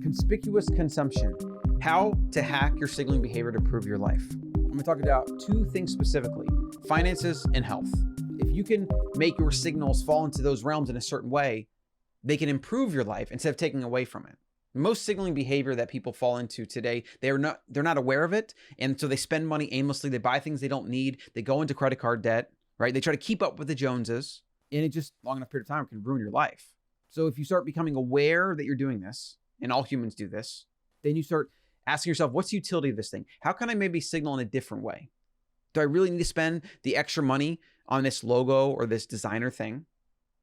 Conspicuous consumption. How to hack your signaling behavior to improve your life. I'm going to talk about two things specifically: finances and health. If you can make your signals fall into those realms in a certain way, they can improve your life instead of taking away from it. Most signaling behavior that people fall into today, they're not aware of it. And so they spend money aimlessly. They buy things they don't need. They go into credit card debt, right? They try to keep up with the Joneses, and it just long enough period of time can ruin your life. So if you start becoming aware that you're doing this, and all humans do this, then you start asking yourself, what's the utility of this thing? How can I maybe signal in a different way? Do I really need to spend the extra money on this logo or this designer thing?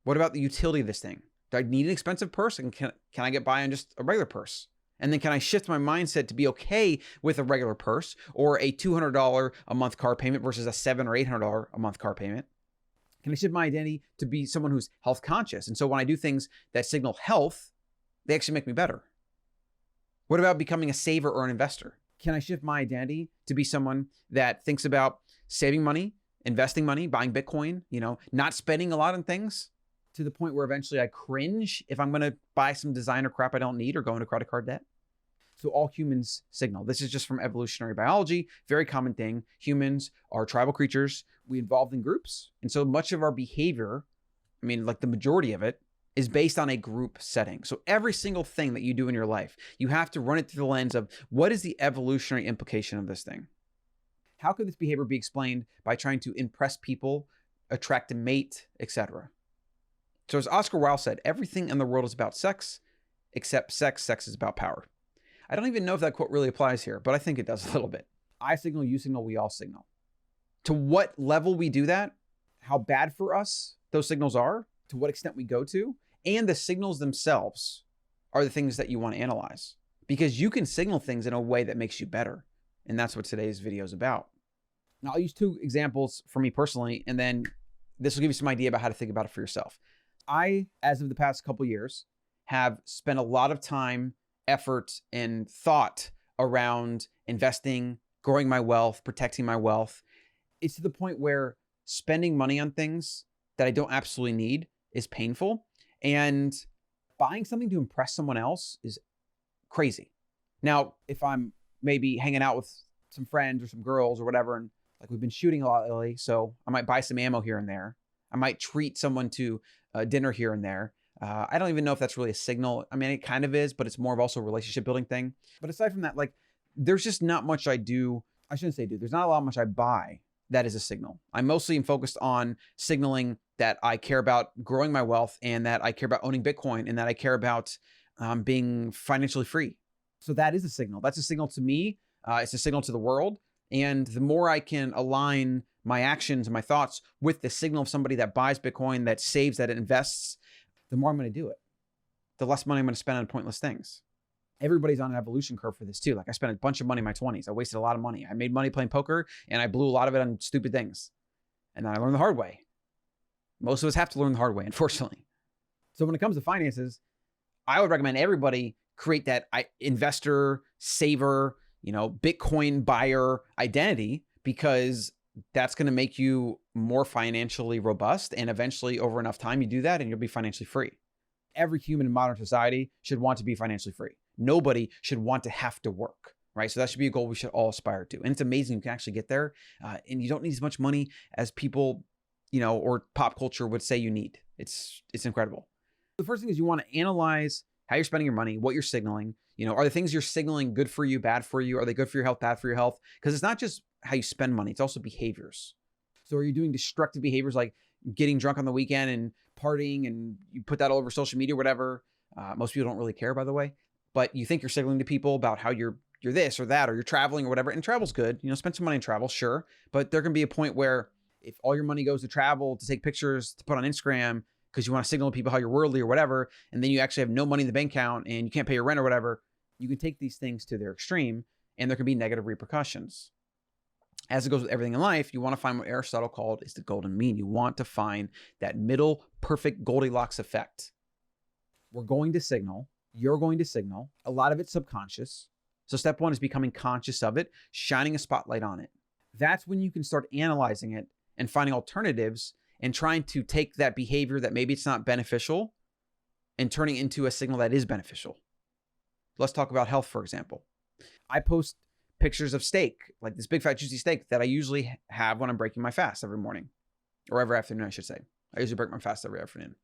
What about the utility of this thing? Do I need an expensive purse? And can I get by on just a regular purse? And then can I shift my mindset to be okay with a regular purse or a $200 a month car payment versus a $700 or $800 a month car payment? Can I shift my identity to be someone who's health conscious? And so when I do things that signal health, they actually make me better. What about becoming a saver or an investor? Can I shift my identity to be someone that thinks about saving money, investing money, buying Bitcoin, not spending a lot on things to the point where eventually I cringe if I'm going to buy some designer crap I don't need or go into credit card debt? So all humans signal. This is just from evolutionary biology, very common thing. Humans are tribal creatures. We evolved in groups. And so much of our behavior, like the majority of it, is based on a group setting. So every single thing that you do in your life, you have to run it through the lens of what is the evolutionary implication of this thing? How could this behavior be explained by trying to impress people, attract a mate, etc.? So as Oscar Wilde said, everything in the world is about sex, except sex. Sex is about power. I don't even know if that quote really applies here, but I think it does a little bit. I signal, you signal, we all signal. To what level we do that, how bad for us those signals are, to what extent we go to, and the signals themselves are the things that you want to analyze, because you can signal things in a way that makes you better. And that's what today's video is about. Now, I'll use two examples for me personally, and then this will give you some idea about how to think about it for yourself. I, as of the past couple of years, have spent a lot of time, effort, and thought around investing, growing my wealth, protecting my wealth. It's to the point where spending money on things that I don't absolutely need is painful. And buying something to impress someone else is crazy. Now, if I'm maybe hanging out with some friends or some girls or whatever, and like we've been shooting a lot lately, so I might buy some ammo here and there. I might treat someone to dinner here and there. I don't even know if that's really a signal. It kind of is, but it's more of also a relationship building thing. But aside from that, there's just not much I do. I shouldn't say do. There's not a lot much I buy that is a signal. I mostly am focused on signaling that I care about growing my wealth, and that I care about owning Bitcoin, and that I care about being financially free. So that is a signal. That's a signal to me. It's a signal to the world. And the more I can align my actions and my thoughts with the signal of somebody that buys Bitcoin, that saves, that invests, the more I'm going to do it. The less money I'm going to spend on pointless things. Everybody's on an evolution curve for this too. I spent a bunch of money in my 20s. I wasted a lot of money. I made money playing poker, and I blew a lot of it on stupid things. And then I learned the hard way. Most of us have to learn the hard way, unfortunately. So when it comes to finances, I would recommend everybody create that investor, saver, Bitcoin buyer identity, because that's going to make you more financially robust. And eventually, over enough time, you do that and you'll be financially free. Every human in modern society should want to be financially free. Nobody should want to have to work, right? So that should be a goal we should all aspire to. And it's amazing you can actually get there. And you don't need as much money as people, or pop culture would say you need. It's incredible. The first thing is you want to analyze how you're spending your money, what you're signaling. Are the things you're signaling good for you, bad for you? Are they good for your health, bad for your health? Because it's not just how you spend money, it's also behaviors. So are you doing destructive behaviors like getting drunk on the weekend and partying, and you put that all over social media or whatever? Most people don't really care, by the way, but you think you're signaling to people about how you're this or that, or you're traveling or whatever. And travel's good. Spend some money in travel, sure. But there can be a point where if all your money goes to travel, to take pictures, to put on Instagram, because you want to signal to people how you're worldly or whatever, and then you actually have no money in the bank account and you can't pay your rent or whatever, you can take these things to their extreme, and there can be negative repercussions. As it goes with everything in life, you want to find what Aristotle called is the golden mean. You want to find that middle perfect Goldilocks effect. We're going to signal. You're going to signal. A lot of it's subconscious. So step one is becoming conscious of it, shining a spotlight on it. That's when you can start analyzing it and finding alternatives and trying to take that behavior that maybe it's not beneficial and turning into a signal that is beneficial. Let's talk about health, for example. I post pictures of steak, like this big fat juicy steak that I usually have when I'm breaking my fast every morning, or every afternoon, I should say. I usually break my fast every afternoon.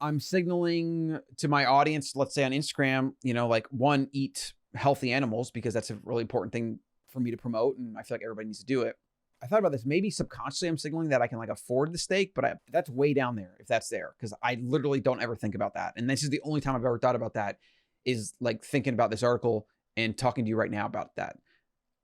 I'm signaling to my audience, let's say on Instagram, like, one, eat healthy animals, because that's a really important thing for me to promote, and I feel like everybody needs to do it. I thought about this. Maybe subconsciously I'm signaling that I can afford the steak, but that's way down there if that's there, because I literally don't ever think about that. And this is the only time I've ever thought about that, is thinking about this article and talking to you right now about that.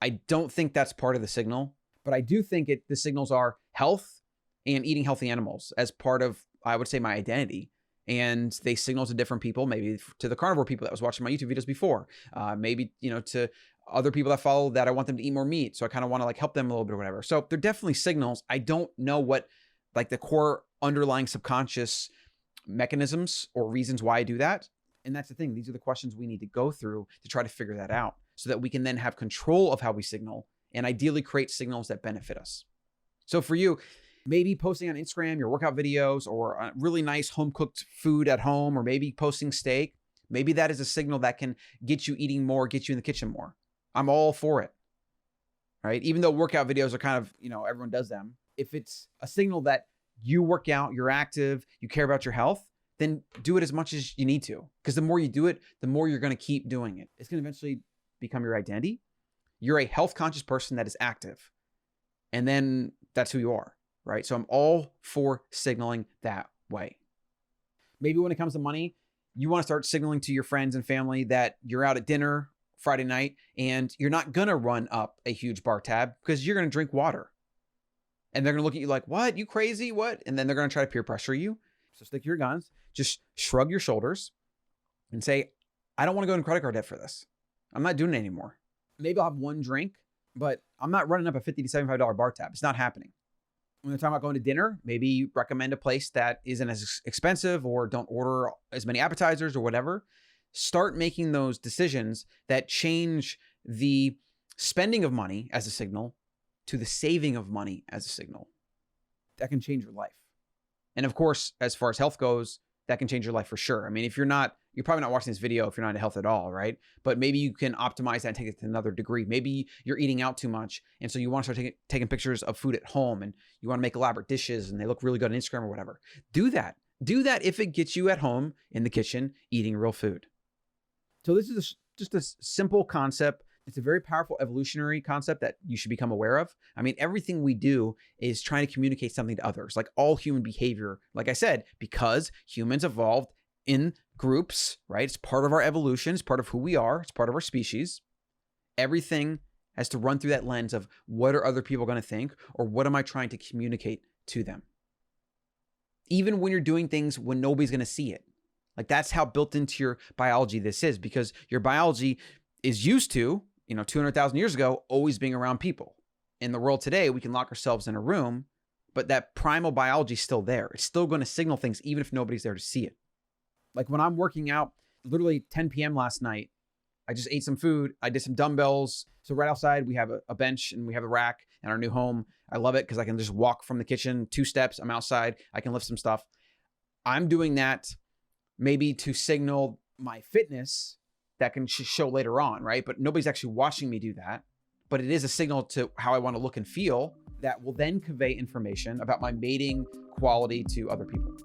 I don't think that's part of the signal, but I do think the signals are health and eating healthy animals as part of, I would say, my identity. And they signal to different people, maybe to the carnivore people that was watching my YouTube videos before, maybe, to other people that follow that I want them to eat more meat. So I kind of want to help them a little bit or whatever. So they're definitely signals. I don't know what the core underlying subconscious mechanisms or reasons why I do that. And that's the thing. These are the questions we need to go through to try to figure that out, so that we can then have control of how we signal and ideally create signals that benefit us. So for you, maybe posting on Instagram your workout videos, or really nice home cooked food at home, or maybe posting steak, maybe that is a signal that can get you eating more, get you in the kitchen more. I'm all for it, right? Even though workout videos are kind of, everyone does them. If it's a signal that you work out, you're active, you care about your health, then do it as much as you need to. Because the more you do it, the more you're going to keep doing it. It's going to eventually become your identity. You're a health conscious person that is active. And then that's who you are, right? So I'm all for signaling that way. Maybe when it comes to money, you want to start signaling to your friends and family that you're out at dinner Friday night and you're not going to run up a huge bar tab, because you're going to drink water. And they're going to look at you like, what? You crazy? What? And then they're going to try to peer pressure you. So stick to your guns. Just shrug your shoulders and say, I don't want to go in credit card debt for this. I'm not doing it anymore. Maybe I'll have one drink, but I'm not running up a $50 to $75 bar tab. It's not happening. When they're talking about going to dinner, maybe recommend a place that isn't as expensive, or don't order as many appetizers or whatever. Start making those decisions that change the spending of money as a signal to the saving of money as a signal. That can change your life. And of course, as far as health goes, that can change your life for sure. I mean, if you're probably not watching this video if you're not into health at all, right? But maybe you can optimize that and take it to another degree. Maybe you're eating out too much, and so you want to start taking pictures of food at home, and you want to make elaborate dishes and they look really good on Instagram or whatever. Do that. Do that if it gets you at home in the kitchen eating real food. So this is just a simple concept. It's a very powerful evolutionary concept that you should become aware of. I mean, everything we do is trying to communicate something to others, like all human behavior. Like I said, because humans evolved in groups, right? It's part of our evolution. It's part of who we are. It's part of our species. Everything has to run through that lens of, what are other people going to think, or what am I trying to communicate to them? Even when you're doing things when nobody's going to see it. That's how built into your biology this is, because your biology is used to, 200,000 years ago, always being around people. In the world today, we can lock ourselves in a room, but that primal biology is still there. It's still going to signal things even if nobody's there to see it. Like when I'm working out, literally 10 p.m. last night, I just ate some food. I did some dumbbells. So right outside, we have a bench and we have a rack in our new home. I love it because I can just walk from the kitchen 2 steps. I'm outside. I can lift some stuff. I'm doing that maybe to signal my fitness that can show later on, right? But nobody's actually watching me do that. But it is a signal to how I want to look and feel that will then convey information about my mating quality to other people.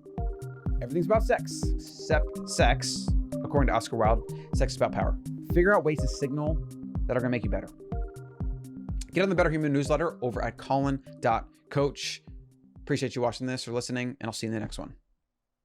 Everything's about sex, except sex, according to Oscar Wilde. Sex is about power. Figure out ways to signal that are going to make you better. Get on the Better Human newsletter over at colin.coach. Appreciate you watching this or listening, and I'll see you in the next one.